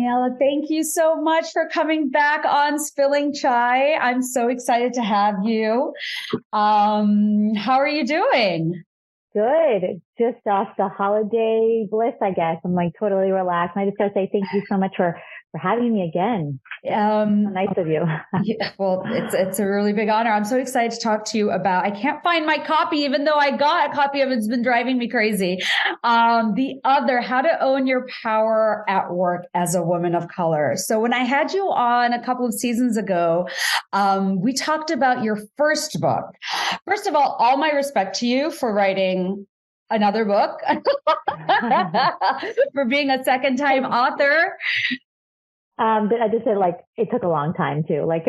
Daniela, thank you so much for coming back on Spilling Chai. I'm so excited to have you. How are you doing? Good. Just off the holiday bliss, I guess. I'm like totally relaxed. And I just gotta say thank you so much for having me again. So Um, nice of you. yeah, well, it's a really big honor. I'm so excited to talk to you about. I can't find my copy, even though I got a copy of it. It's been driving me crazy. The other, How to Own Your Power at Work as a Woman of Color. So when I had you on a couple of seasons ago, we talked about your first book. First of all my respect to you for writing another book, for being a second time author. But I just said like it took a long time too. Like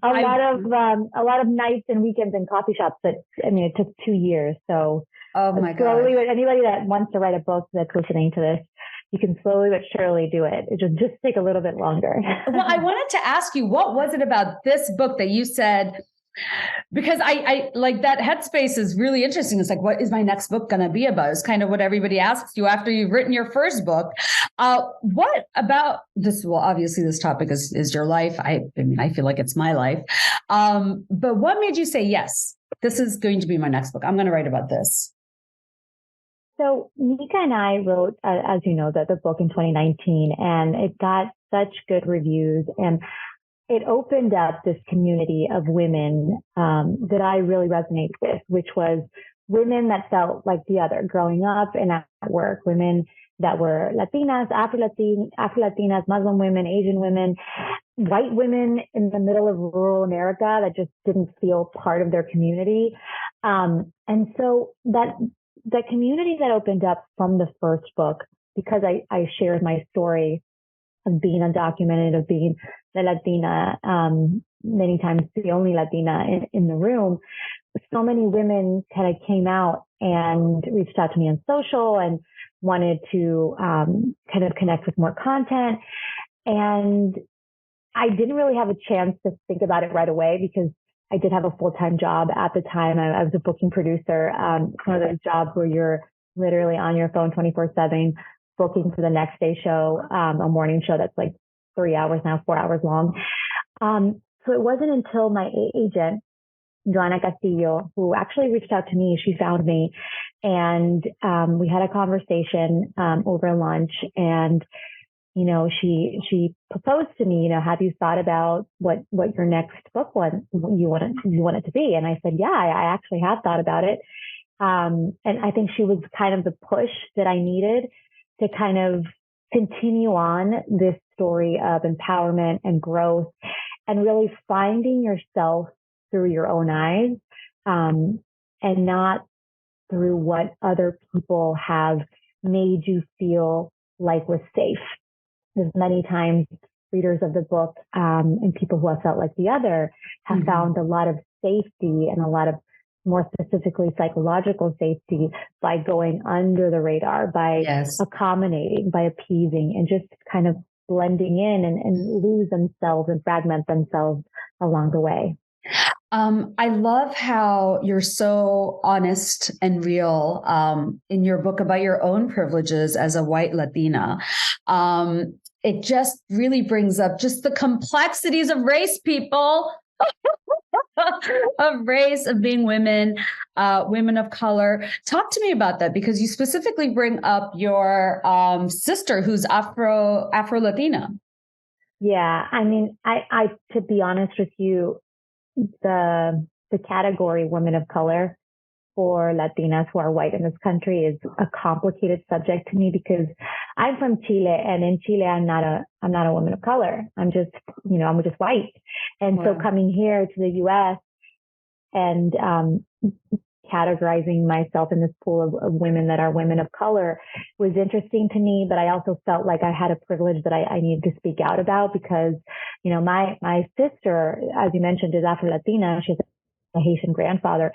I a lot of nights and weekends in coffee shops. But I mean, it took 2 years. So Oh my slowly, gosh. anybody that wants to write a book that's listening to this, you can slowly but surely do it. It just take a little bit longer. Well, I wanted to ask you, what was it about this book that you said, because I like that headspace is really interesting. It's like, what is my next book going to be about? It's kind of what everybody asks you after you've written your first book. What about this? Well, obviously this topic is your life. I mean, I feel like it's my life. But what made you say, yes, this is going to be my next book. I'm going to write about this. So Nika and I wrote, as you know, the book in 2019, and it got such good reviews, and it opened up this community of women that I really resonate with, which was women that felt like the other growing up and at work, women that were Latinas, Afro-Latinas, Muslim women, Asian women, white women in the middle of rural America that just didn't feel part of their community. And so that community that opened up from the first book, because I shared my story of being undocumented, of being the Latina, many times the only Latina in the room. So many women kind of came out and reached out to me on social and wanted to kind of connect with more content. And I didn't really have a chance to think about it right away because I did have a full-time job at the time. I was a booking producer. One of those jobs where you're literally on your phone 24/7, booking for the next day show, a morning show that's like 3 hours now, 4 hours long. So it wasn't until my agent, Joanna Castillo, who actually reached out to me, she found me, and we had a conversation over lunch, and she proposed to me, have you thought about what your next book you want it to be? And I said, yeah, I actually have thought about it. And I think she was kind of the push that I needed to kind of continue on this story of empowerment and growth and really finding yourself through your own eyes, and not through what other people have made you feel like was safe. Because many times readers of the book, and people who have felt like the other have found a lot of safety and a lot of more specifically psychological safety by going under the radar, by accommodating, by appeasing, and just kind of blending in and lose themselves and fragment themselves along the way. I love how you're so honest and real in your book about your own privileges as a white Latina. It just really brings up just the complexities of race, people. Of race, of being women, women of color. Talk to me about that, because you specifically bring up your sister who's Afro-Latina. Yeah, I mean, I to be honest with you, the category women of color for Latinas who are white in this country is a complicated subject to me because I'm from Chile, and in Chile I'm not a woman of color. I'm just white. And so coming here to the US and categorizing myself in this pool of women that are women of color was interesting to me, but I also felt like I had a privilege that I needed to speak out about because, my sister, as you mentioned, is Afro-Latina. She has a Haitian grandfather.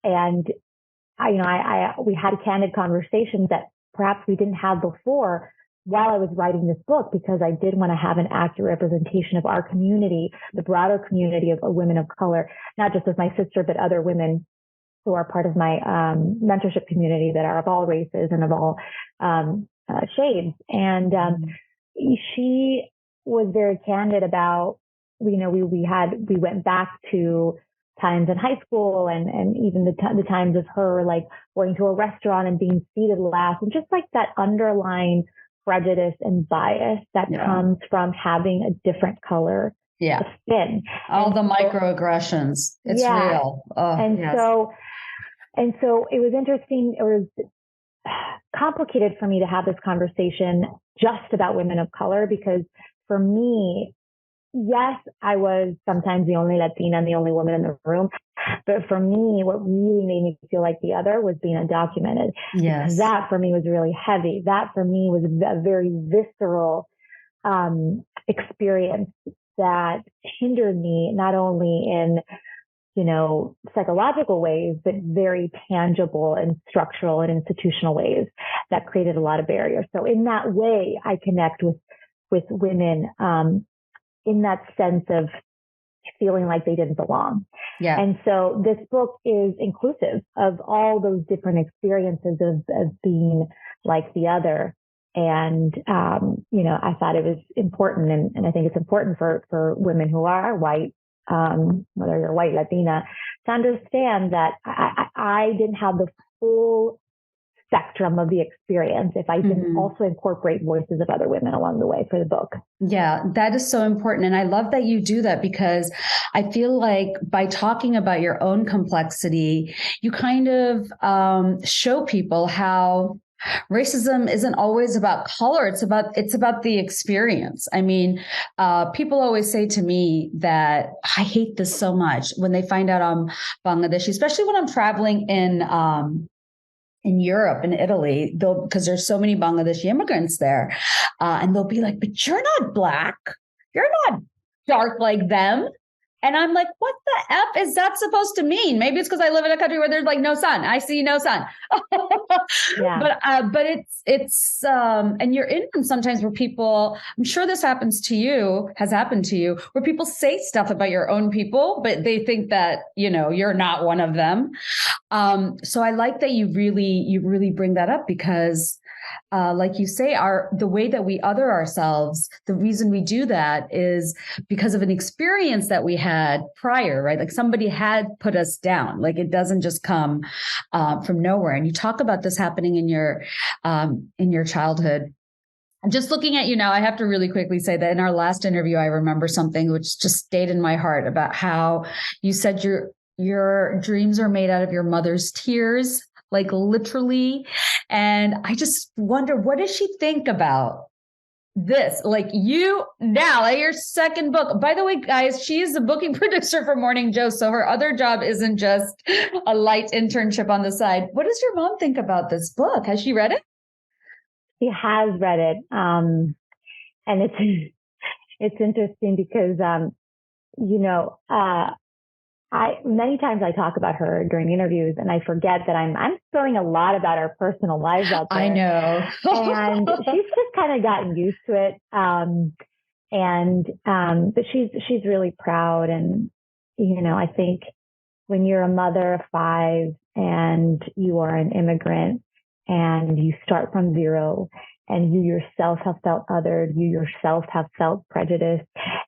And we had candid conversations that perhaps we didn't have before while I was writing this book, because I did want to have an accurate representation of our community, the broader community of women of color, not just as my sister, but other women who are part of my mentorship community that are of all races and of all shades. And she was very candid about, we went back to times in high school and even the times of her like going to a restaurant and being seated last, and just like that underlying prejudice and bias that comes from having a different color skin. All the microaggressions. It's real. And so it was interesting. It was complicated for me to have this conversation just about women of color, because for me, yes, I was sometimes the only Latina and the only woman in the room. But for me, what really made me feel like the other was being undocumented. Yes. That for me was really heavy. That for me was a very visceral experience that hindered me, not only in, psychological ways, but very tangible and structural and institutional ways that created a lot of barriers. So in that way, I connect with women in that sense of feeling like they didn't belong. Yeah. And so this book is inclusive of all those different experiences of being like the other. And, I thought it was important, and I think it's important for women who are white, whether you're white, Latina, to understand that I didn't have the full spectrum of the experience if I didn't also incorporate voices of other women along the way for the book. Yeah, that is so important. And I love that you do that, because I feel like by talking about your own complexity, you kind of show people how racism isn't always about color. It's about the experience. I mean, people always say to me that I hate this so much when they find out I'm Bangladeshi, especially when I'm traveling in Europe and Italy, because there's so many Bangladeshi immigrants there. And they'll be like, but you're not Black. You're not dark like them. And I'm like, what the F is that supposed to mean? Maybe it's because I live in a country where there's like no sun. I see no sun. But it's and you're in them sometimes where people, I'm sure this has happened to you, where people say stuff about your own people, but they think that, you're not one of them. So I like that you really bring that up, because like you say, the way that we other ourselves, the reason we do that is because of an experience that we had prior, right? Like somebody had put us down. Like it doesn't just come from nowhere. And you talk about this happening in your childhood. I'm just looking at you now. I have to really quickly say that in our last interview, I remember something which just stayed in my heart about how you said your dreams are made out of your mother's tears, like literally. And I just wonder, what does she think about this? Like you now, like your second book. By the way, guys, she is the booking producer for Morning Joe. So her other job isn't just a light internship on the side. What does your mom think about this book? Has she read it? She has read it. And it's interesting because, many times I talk about her during interviews and I forget that I'm spilling a lot about our personal lives out there. I know. And she's just kind of gotten used to it. But she's really proud. And, I think when you're a mother of 5 and you are an immigrant and you start from zero, and you yourself have felt othered, you yourself have felt prejudice,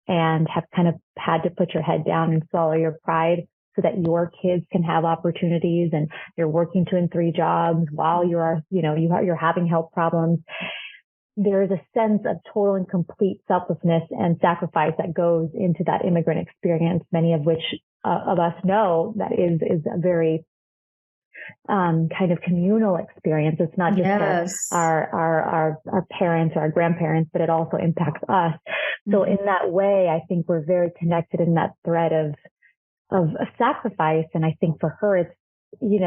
and have kind of had to put your head down and swallow your pride so that your kids can have opportunities, and you're working 2 and 3 jobs while you're having health problems. There is a sense of total and complete selflessness and sacrifice that goes into that immigrant experience, many of which of us know that is a very kind of communal experience. It's not just our parents or our grandparents, but it also impacts us. So in that way, I think we're very connected in that thread of sacrifice. And I think for her, it's, she's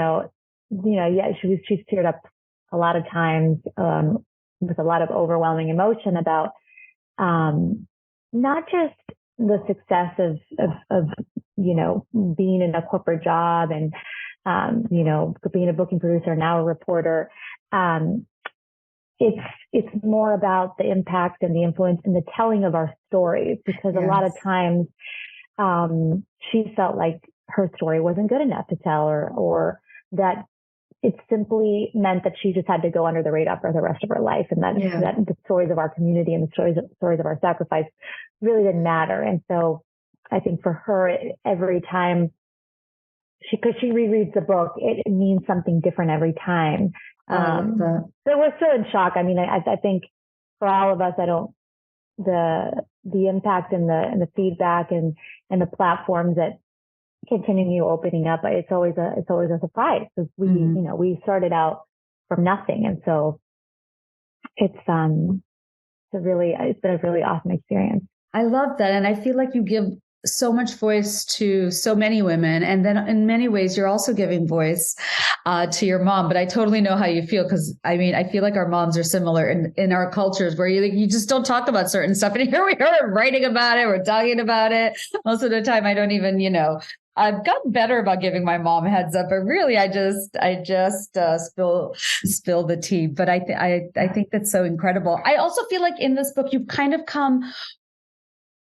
teared up a lot of times, with a lot of overwhelming emotion about, not just the success of being in a corporate job and, being a booking producer, now a reporter. It's more about the impact and the influence and the telling of our stories, because a lot of times, she felt like her story wasn't good enough to tell, or that it simply meant that she just had to go under the radar for the rest of her life. And that the stories of our community and the stories of our sacrifice really didn't matter. And so I think for her, every time because she rereads the book, it means something different every time. So we're still in shock. I mean, I think for all of us, the impact and the feedback and the platforms that continue opening up, it's always a surprise because we started out from nothing. And so it's been a really awesome experience. I love that. And I feel like you give so much voice to so many women. And then in many ways, you're also giving voice to your mom. But I totally know how you feel, because I mean, I feel like our moms are similar in our cultures where you just don't talk about certain stuff. And here we are writing about it. We're talking about it. Most of the time, I don't even, I've gotten better about giving my mom a heads up, but really, I just spill the tea. But I think that's so incredible. I also feel like in this book, you've kind of come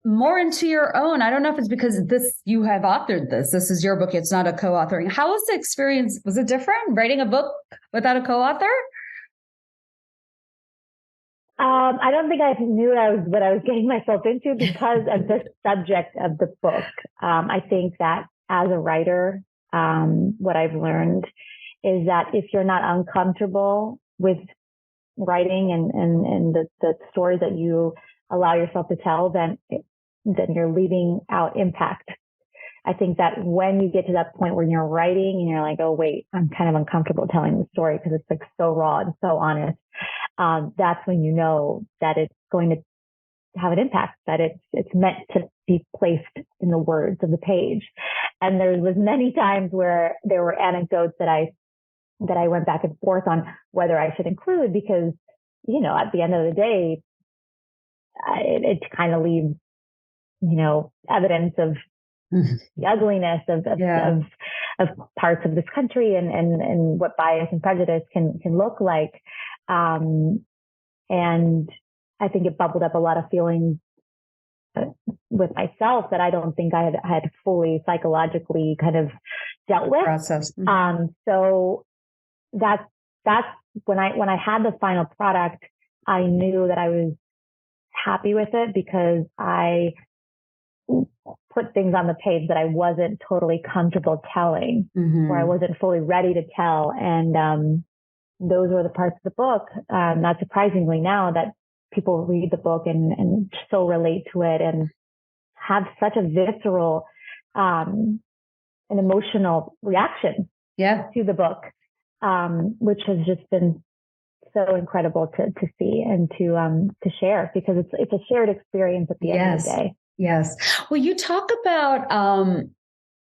more into your own. I don't know if it's because you have authored this. This is your book. It's not a co-authoring. How was the experience? Was it different writing a book without a co-author? I don't think I knew what I was getting myself into because of the subject of the book. I think that as a writer, what I've learned is that if you're not uncomfortable with writing and the stories that you allow yourself to tell, then you're leaving out impact. I think that when you get to that point where you're writing and you're like, oh, wait, I'm kind of uncomfortable telling the story because it's like so raw and so honest. That's when you know that it's going to have an impact, that it's meant to be placed in the words of the page. And there was many times where there were anecdotes that I went back and forth on whether I should include, because, at the end of the day, it kind of leaves, evidence of the ugliness of parts of this country and what bias and prejudice can look like. And I think it bubbled up a lot of feelings with myself that I don't think I had fully psychologically kind of dealt with. Process. So that's when I had the final product, I knew that I was happy with it because I put things on the page that I wasn't totally comfortable telling, or I wasn't fully ready to tell. And those were the parts of the book, not surprisingly now, that people read the book and so relate to it and have such a visceral and emotional reaction to the book, which has just been so incredible to see and to share, because it's a shared experience at the end of the day. Yes. Well, you talk about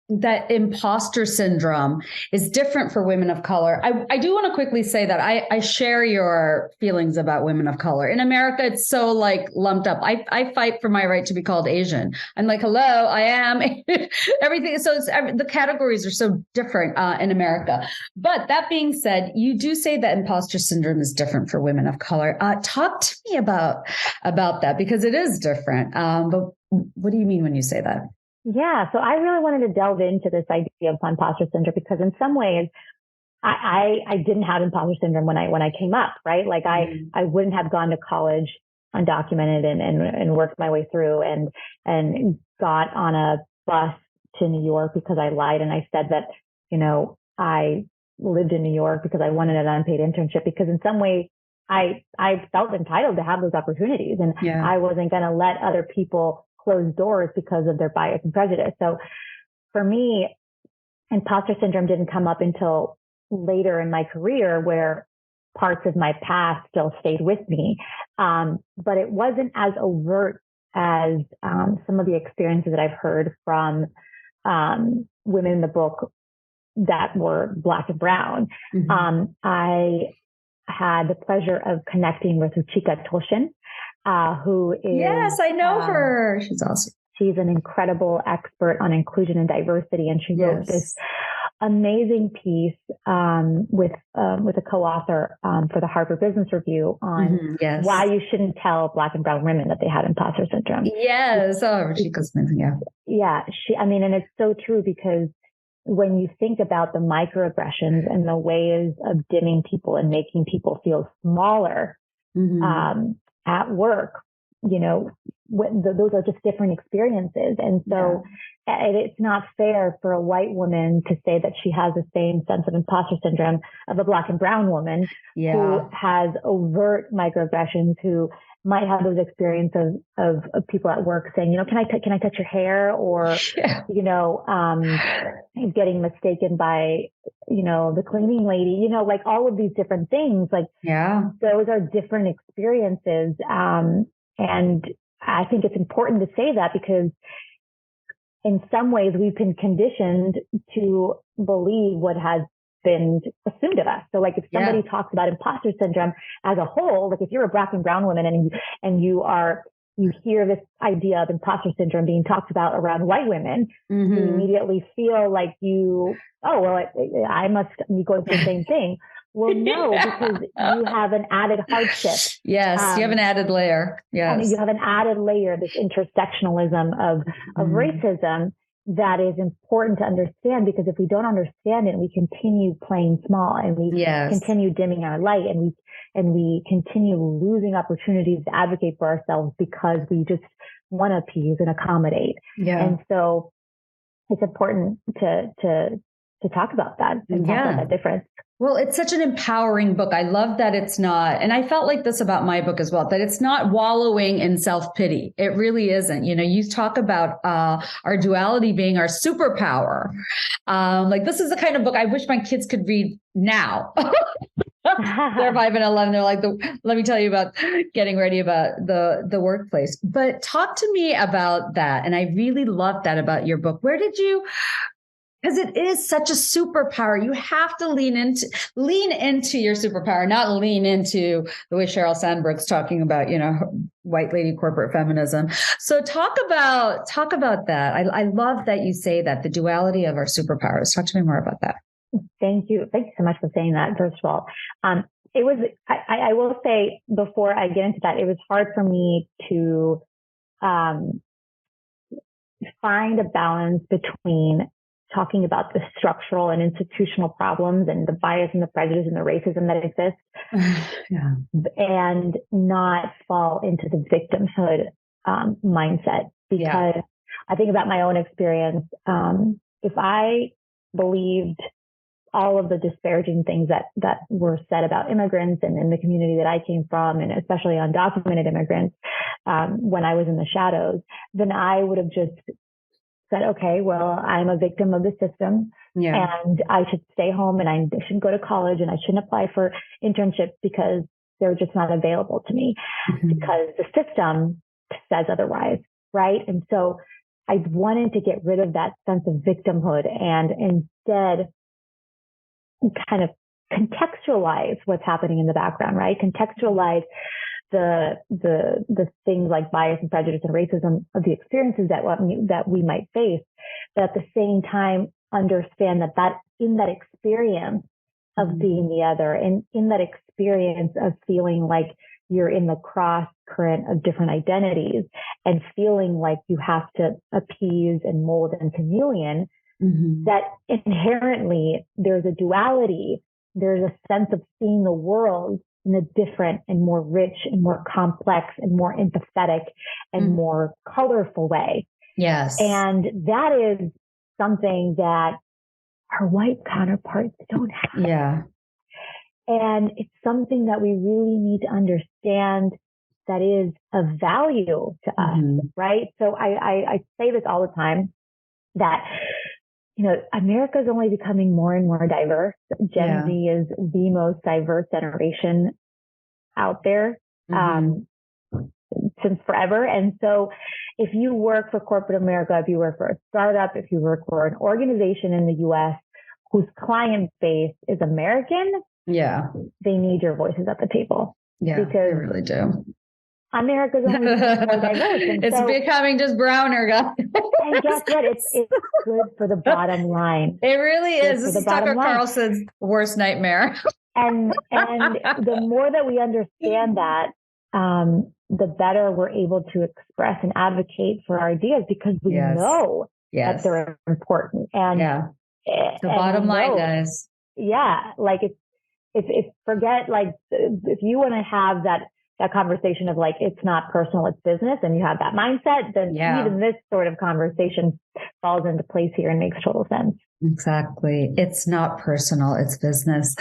that imposter syndrome is different for women of color. I do want to quickly say that I share your feelings about women of color. In America, it's so like lumped up. I fight for my right to be called Asian. I'm like, hello, I am everything. So the categories are so different in America. But that being said, you do say that imposter syndrome is different for women of color. Talk to me about that, because it is different. But what do you mean when you say that? Yeah. So I really wanted to delve into this idea of imposter syndrome, because in some ways I didn't have imposter syndrome when I came up, right? Like I wouldn't have gone to college undocumented and worked my way through and got on a bus to New York because I lied. And I said that, I lived in New York because I wanted an unpaid internship, because in some way I felt entitled to have those opportunities, and I wasn't going to let other people close doors because of their bias and prejudice. So for me, imposter syndrome didn't come up until later in my career, where parts of my past still stayed with me. But it wasn't as overt as some of the experiences that I've heard from women in the book that were Black and brown. I had the pleasure of connecting with Ruchika Toshin, who is... Yes, I know her. She's awesome. She's an incredible expert on inclusion and diversity. And she wrote this amazing piece with a co-author for the Harvard Business Review on why you shouldn't tell Black and brown women that they have imposter syndrome. Yes. Oh, Ruchika's amazing. Yeah. Yeah. And it's so true, because when you think about the microaggressions and the ways of dimming people and making people feel smaller at work, you know, those are just different experiences. And so it's not fair for a white woman to say that she has the same sense of imposter syndrome of a Black and brown woman who has overt microaggressions, who might have those experiences of people at work saying, you know, can I touch your hair? Or, you know, getting mistaken by, you know, the cleaning lady, you know, like all of these different things, like those are different experiences. And I think it's important to say that because in some ways we've been conditioned to believe what has been assumed of us. So like if somebody talks about imposter syndrome as a whole, like if you're a Black and brown woman and you hear this idea of imposter syndrome being talked about around white women, you immediately feel like I must be going through the same thing. Well, no, because you have an added hardship. Yes, you have an added layer. Yes. And you have an added layer, this intersectionalism of racism that is important to understand, because if we don't understand it, we continue playing small and we continue dimming our light and we continue losing opportunities to advocate for ourselves because we just want to appease and accommodate. And so it's important to talk about that and talk about that difference. Well, it's such an empowering book. I love that it's not, and I felt like this about my book as well, that it's not wallowing in self-pity. It really isn't. You know, you talk about our duality being our superpower. Like this is the kind of book I wish my kids could read now. They're 5 and 11. They're like, let me tell you about getting ready about the workplace. But talk to me about that. And I really love that about your book. Where did you... Because it is such a superpower. You have to lean into your superpower, not lean into the way Sheryl Sandberg's talking about, you know, white lady corporate feminism. So talk about that. I love that you say that, the duality of our superpowers. Talk to me more about that. Thank you. Thank you so much for saying that, first of all. It was, I will say before I get into that, it was hard for me to find a balance between talking about the structural and institutional problems and the bias and the prejudice and the racism that exists and not fall into the victimhood mindset. Because I think about my own experience. If I believed all of the disparaging things that were said about immigrants and in the community that I came from, and especially undocumented immigrants, when I was in the shadows, then I would have just said, okay, well, I'm a victim of the system and I should stay home and I shouldn't go to college and I shouldn't apply for internships because they're just not available to me because the system says otherwise. Right. And so I wanted to get rid of that sense of victimhood and instead kind of contextualize what's happening in the background, right? Contextualize the things like bias and prejudice and racism of the experiences that we might face, but at the same time understand that in that experience of being the other and in that experience of feeling like you're in the cross current of different identities and feeling like you have to appease and mold and chameleon, that inherently there's a duality. There's a sense of seeing the world in a different and more rich and more complex and more empathetic and more colorful way. Yes. And that is something that our white counterparts don't have. Yeah. And it's something that we really need to understand that is of value to us, right? So I say this all the time that, you know, America is only becoming more and more diverse. Gen Z is the most diverse generation out there since forever. And so if you work for corporate America, if you work for a startup, if you work for an organization in the US whose client base is American, they need your voices at the table. Yeah, because they really do. America's only becoming more diverse. And it's becoming just browner, guys. And guess what? It's good for the bottom line. It really is. This is Tucker Carlson's worst nightmare. And the more that we understand that, the better we're able to express and advocate for our ideas because we know that they're important. And The bottom line, guys. Yeah. Like if forget, like, if you want to have that conversation of like, it's not personal, it's business, and you have that mindset, then even this sort of conversation falls into place here and makes total sense. Exactly. It's not personal, it's business.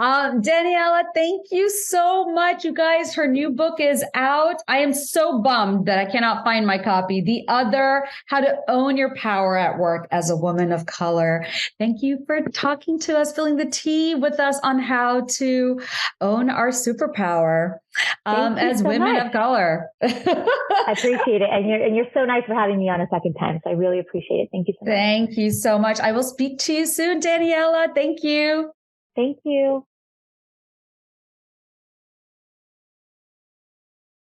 Daniela, thank you so much. You guys, her new book is out. I am so bummed that I cannot find my copy. The other, How to Own Your Power at Work as a Woman of Color. Thank you for talking to us, spilling the tea with us on how to own our superpower as women of color. I appreciate it. And you're so nice for having me on a second time. So I really appreciate it. Thank you so much. Thank you so much. I will speak to you soon, Daniela. Thank you. Thank you.